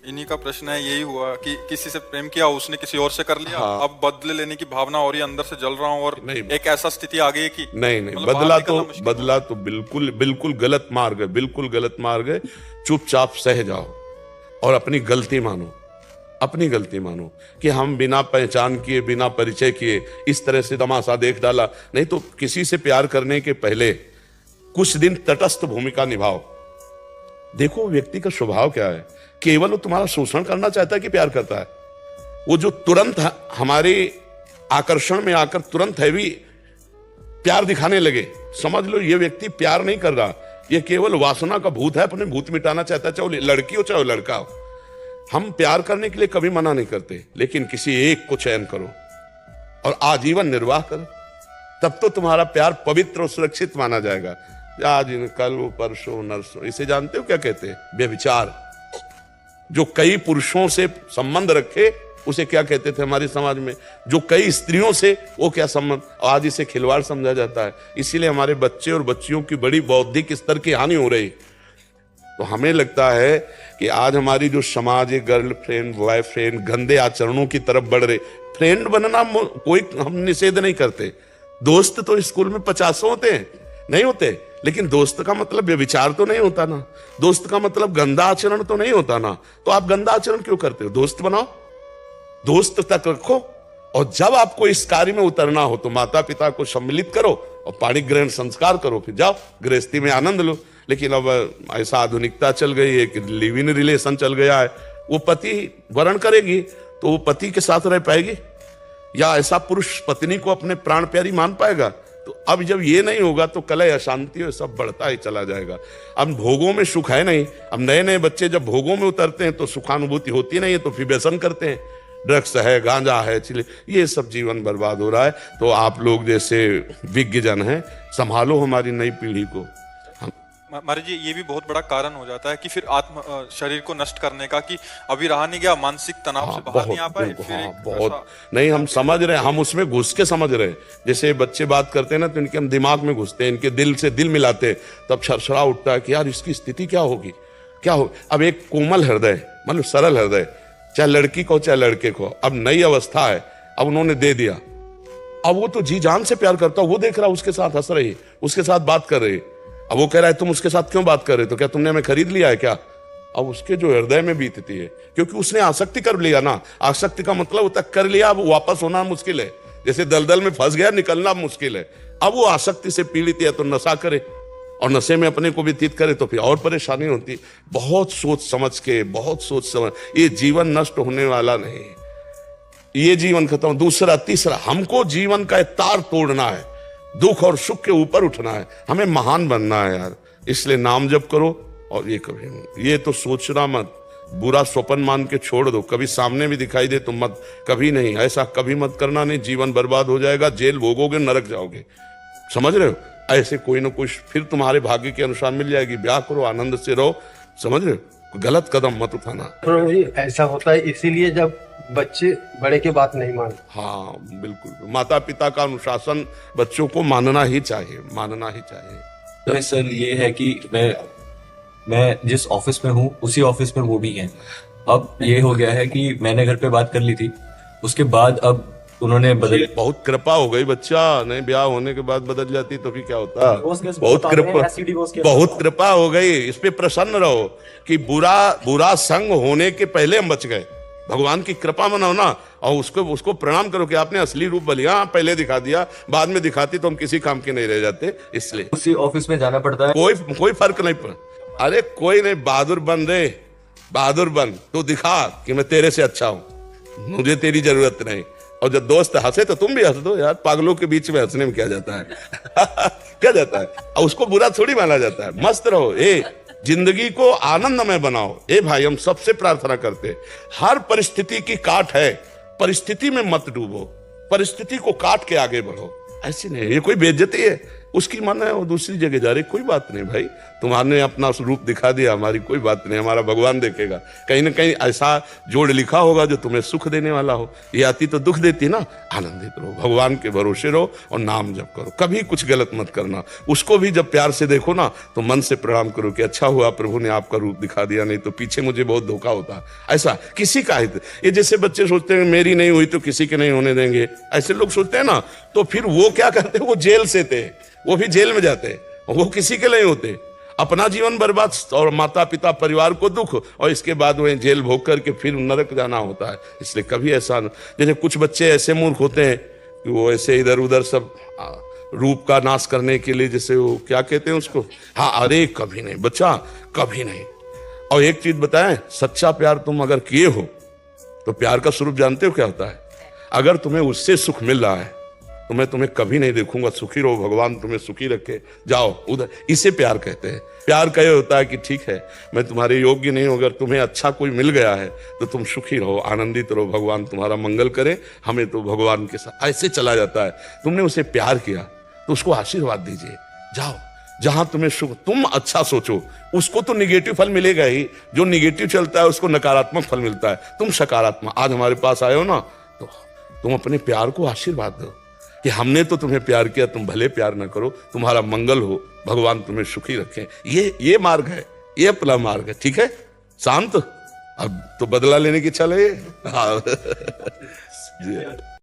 इन्हीं का प्रश्न है, यही हुआ कि किसी से प्रेम किया, उसने किसी और से कर लिया। हाँ। अब बदले लेने की भावना और ये अंदर से जल रहा हूँ और नहीं। एक ऐसा स्थिति आ गई कि नहीं नहीं, मतलब बाहर निकलना मुश्किल हो बदला तो बिल्कुल बिल्कुल गलत मार्ग है, बिल्कुल गलत मार्ग है। चुपचाप सह जाओ और अपनी गलती मानो, अपनी गलती मानो कि हम बिना पहचान किए, बिना परिचय किए इस तरह से तमाशा देख डाला। नहीं तो किसी से प्यार करने के पहले कुछ दिन तटस्थ भूमिका निभाओ, देखो व्यक्ति का स्वभाव क्या है। केवल वो तुम्हारा शोषण करना चाहता है कि प्यार करता है? वो जो तुरंत हमारे आकर्षण में आकर तुरंत हैवी प्यार दिखाने लगे, समझ लो ये व्यक्ति प्यार नहीं कर रहा, ये केवल वासना का भूत है, अपने भूत मिटाना चाहता है, चाहे वो लड़की हो चाहे वो लड़का हो। हम प्यार करने के लिए कभी मना नहीं करते, लेकिन किसी एक को चयन करो और आजीवन निर्वाह करो, तब तो तुम्हारा प्यार पवित्र और सुरक्षित माना जाएगा। आज कल परसों नरसों, इसे जानते हो क्या कहते हैं? व्यभिचार। जो कई पुरुषों से संबंध रखे उसे क्या कहते थे हमारे समाज में? जो कई स्त्रियों से, वो क्या संबंध? आज इसे खिलवाड़ समझा जाता है। इसीलिए हमारे बच्चे और बच्चियों की बड़ी बौद्धिक स्तर की हानि हो रही। तो हमें लगता है कि आज हमारी जो समाज है, गर्लफ्रेंड बॉयफ्रेंड गंदे आचरणों की तरफ बढ़ रहे। फ्रेंड बनना कोई हम निषेध नहीं करते, दोस्त तो स्कूल में 50 होते हैं, नहीं होते, लेकिन दोस्त का मतलब व्यभिचार तो नहीं होता ना, दोस्त का मतलब गंदा आचरण तो नहीं होता ना। तो आप गंदा आचरण क्यों करते हो? दोस्त बनाओ, दोस्त तक रखो, और जब आपको इस कार्य में उतरना हो तो माता पिता को सम्मिलित करो और पाणी ग्रहण संस्कार करो, फिर जाओ गृहस्थी में आनंद लो। लेकिन अब ऐसा आधुनिकता चल गई है कि लिव इन रिलेशन चल गया है। वो पति वरण करेगी तो वो पति के साथ रह पाएगी, या ऐसा पुरुष पत्नी को अपने प्राण प्यारी मान पाएगा? तो अब जब ये नहीं होगा तो कलह अशांति और सब बढ़ता ही चला जाएगा। अब भोगों में सुख है नहीं। अब नए नए बच्चे जब भोगों में उतरते हैं तो सुखानुभूति होती नहीं है, तो फिर व्यसन करते हैं, ड्रग्स है, गांजा है, चिले, ये सब जीवन बर्बाद हो रहा है। तो आप लोग जैसे विज्ञजन हैं, संभालो हमारी नई पीढ़ी को। महाराज जी, ये भी बहुत बड़ा कारण हो जाता है कि फिर शरीर को नष्ट करने का, कि अभी रहा नहीं गया, मानसिक तनाव से बाहर नहीं आ पाए। बहुत नहीं, हम समझ रहे हैं, हम उसमें घुस के समझ रहे हैं। जैसे बच्चे बात करते हैं ना, तो इनके हम दिमाग में घुसते हैं, इनके दिल से दिल मिलाते हैं, तब छरछरा उठता है कि यार इसकी स्थिति क्या होगी, क्या हो। अब एक कोमल हृदय, मतलब सरल हृदय, चाहे लड़की को चाहे लड़के को, अब नई अवस्था है, अब उन्होंने दे दिया, अब वो तो जी जान से प्यार करता, वो देख रहा, उसके साथ हंस रही, उसके साथ बात कर रही। अब वो कह रहा है तुम उसके साथ क्यों बात कर रहे हो? तो क्या तुमने हमें खरीद लिया है क्या? अब उसके जो हृदय में बीतती है, क्योंकि उसने आसक्ति कर लिया ना। आसक्ति का मतलब होता है कर लिया, अब वापस होना मुश्किल है। जैसे दलदल में फंस गया, निकलना मुश्किल है। अब वो आसक्ति से पीड़ित है, तो नशा करे और नशे में अपने को व्यतीत करे, तो फिर और परेशानी होती। बहुत सोच समझ के, बहुत सोच समझ, ये जीवन नष्ट होने वाला नहीं, ये जीवन खत्म। दूसरा तीसरा, हमको जीवन का तार तोड़ना है, दुख और सुख के ऊपर उठना है, हमें महान बनना है यार। इसलिए नाम जप करो, और ये कभी ये तो सोचना मत, बुरा स्वप्न मान के छोड़ दो। कभी सामने भी दिखाई दे तो मत, कभी नहीं, ऐसा कभी मत करना, नहीं जीवन बर्बाद हो जाएगा, जेल भोगोगे, नरक जाओगे। समझ रहे हो? ऐसे कोई ना कोई फिर तुम्हारे भाग्य के अनुसार मिल जाएगी। ब्याह करो, आनंद से रहो, समझ रहे हो? गलत कदम मत उठाना। तो ऐसा होता है, इसीलिए जब बच्चे बड़े की बात नहीं मानते। हाँ बिल्कुल, माता पिता का अनुशासन बच्चों को मानना ही चाहिए, मानना ही चाहिए। तो सर ये है कि मैं जिस ऑफिस में हूँ उसी ऑफिस में वो भी हैं। अब ये हो गया है कि मैंने घर पे बात कर ली थी, उसके बाद अब उन्होंने बदल, बहुत कृपा हो गई बच्चा, नहीं ब्याह होने के बाद बदल जाती तो फिर क्या होता? बहुत कृपा हो गई। इस पे प्रसन्न रहो कि बुरा संग होने के पहले हम बच गए। भगवान की कृपा मनाओ ना, और उसको प्रणाम करो कि आपने असली रूप बलिया पहले दिखा दिया, बाद में दिखाती तो हम किसी काम के नहीं रह जाते। इसलिए उसी ऑफिस में जाना पड़ता है। कोई फर्क नहीं पड़ा। अरे कोई नहीं, बहादुर बन रे, बहादुर बन, तू दिखा कि मैं तेरे से अच्छा हूं, मुझे तेरी जरूरत नहीं। और जब दोस्त हंसे तो तुम भी हंस दो यार, पागलों के बीच में हंसने में क्या जाता है? क्या जाता है? और उसको बुरा थोड़ी माना जाता है। मस्त रहो, जिंदगी को आनंदमय बनाओ। भाई हम सबसे प्रार्थना करते, हर परिस्थिति की काट है, परिस्थिति में मत डूबो, परिस्थिति को काट के आगे बढ़ो। ऐसी नहीं, ये कोई बेइज्जती है, उसकी मन है वो दूसरी जगह जा रही, कोई बात नहीं भाई। तुम्हारे अपना रूप दिखा दिया, हमारी कोई बात नहीं, हमारा भगवान देखेगा। कहीं ना कहीं ऐसा जोड़ लिखा होगा जो तुम्हें सुख देने वाला हो। ये आती तो दुख देती ना। आनंदित रहो, भगवान के भरोसे रहो और नाम जप करो, कभी कुछ गलत मत करना। उसको भी जब प्यार से देखो ना तो मन से प्रणाम करो कि अच्छा हुआ प्रभु ने आपका रूप दिखा दिया, नहीं तो पीछे मुझे बहुत धोखा होता। ऐसा किसी का हित, ये जैसे बच्चे सोचते हैं मेरी नहीं हुई तो किसी के नहीं होने देंगे, ऐसे लोग सोचते हैं ना, तो फिर वो क्या करते, वो जेल से थे, वो भी जेल में जाते, वो किसी के नहीं होते। अपना जीवन बर्बाद और माता पिता परिवार को दुख, और इसके बाद वह जेल भोग करके फिर नरक जाना होता है। इसलिए कभी ऐसा न, जैसे कुछ बच्चे ऐसे मूर्ख होते हैं कि वो ऐसे इधर उधर सब रूप का नाश करने के लिए, जैसे वो क्या कहते हैं उसको, हाँ, अरे कभी नहीं बच्चा, कभी नहीं। और एक चीज बताएं, सच्चा प्यार तुम अगर किए हो तो प्यार का स्वरूप जानते हो क्या होता है? अगर तुम्हें उससे सुख मिल रहा है तो मैं तुम्हें कभी नहीं देखूंगा, सुखी रहो, भगवान तुम्हें सुखी रखे, जाओ उधर। इसे प्यार कहते हैं। प्यार का ये होता है कि ठीक है मैं तुम्हारे योग्य नहीं हूं, अगर तुम्हें अच्छा कोई मिल गया है तो तुम सुखी रहो, आनंदित रहो, भगवान तुम्हारा मंगल करे, हमें तो भगवान के साथ ऐसे चला जाता है। तुमने उसे प्यार किया तो उसको आशीर्वाद दीजिए, जाओ जहां तुम्हें सुख, तुम अच्छा सोचो, उसको तो निगेटिव फल मिलेगा ही। जो निगेटिव चलता है उसको नकारात्मक फल मिलता है। तुम सकारात्मक, आज हमारे पास आए हो ना, तो तुम अपने प्यार को आशीर्वाद दो कि हमने तो तुम्हें प्यार किया, तुम भले प्यार ना करो, तुम्हारा मंगल हो, भगवान तुम्हें सुखी रखे। ये मार्ग है, ये अपना मार्ग है। ठीक है, शांत। अब तो बदला लेने की इच्छा लगे। हाँ।